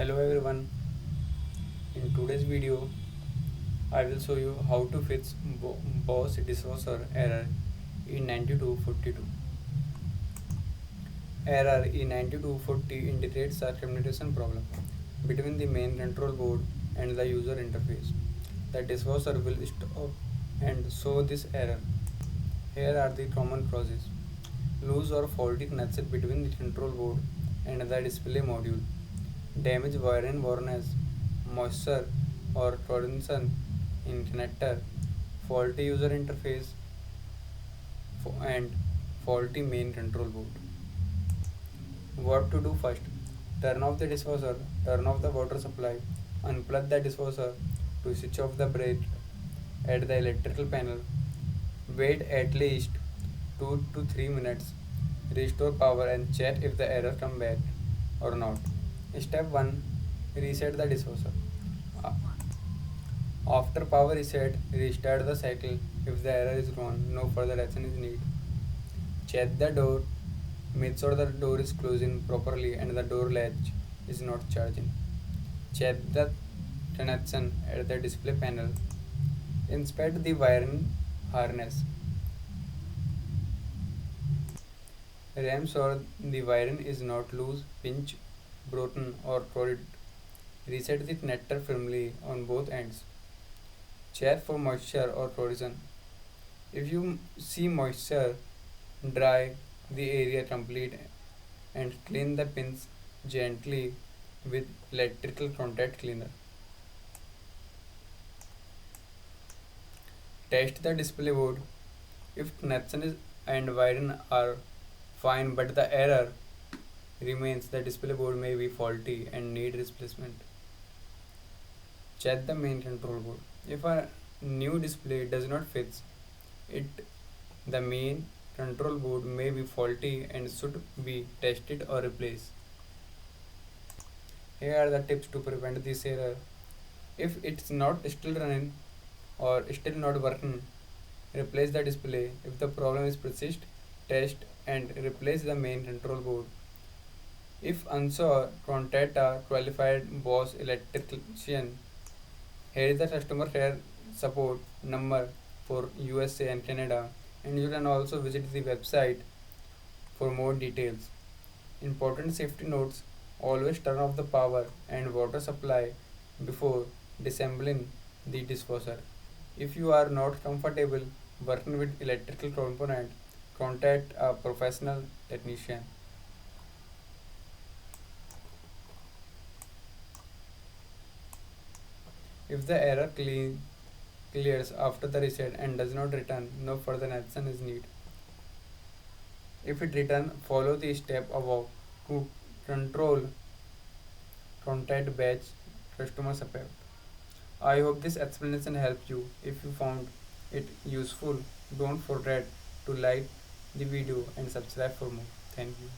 Hello everyone, in today's video I will show you how to fix Bosch Dishwasher error E92-42. Error E92-40 indicates a communication problem between the main control board and the user interface. The dishwasher will stop and show this error. Here are the common causes: loose or faulty connection between the control board and the display module, damaged wire and harness, moisture or corrosion in connector, faulty user interface, and faulty main control board. What to do first? Turn off the dishwasher, turn off the water supply, unplug the dishwasher to switch off the brake at the electrical panel. Wait at least 2 to 3 minutes. Restore power and check if the error come back or not. Step 1. Reset the dishwasher. After power reset, restart the cycle. If the error is gone, no further action is needed. Check the door. Make sure the door is closing properly and the door latch is not charging. Check the connection at the display panel. Inspect the wiring harness. Ensure the wiring is not loose, pinched, broken or corroded. Reset the connector firmly on both ends. Check for moisture or corrosion. If you see moisture, dry the area complete and clean the pins gently with electrical contact cleaner. Test the display board. If connection and wiring are fine but the error remains, the display board may be faulty and need replacement. Check the main control board. If a new display does not fit it, the main control board may be faulty and should be tested or replaced. Here are the tips to prevent this error. If it's not still running or still not working, replace the display. If the problem is persist, test and replace the main control board. If unsure, contact a qualified Bosch electrician. Here is the customer care support number for USA and Canada, and you can also visit the website for more details. Important safety notes: always turn off the power and water supply before disassembling the dishwasher. If you are not comfortable working with electrical component, contact a professional technician. If the error clears after the reset and does not return, no further action is needed. If it returns, follow the step above to control contact batch customer support. I hope this explanation helped you. If you found it useful, don't forget to like the video and subscribe for more. Thank you.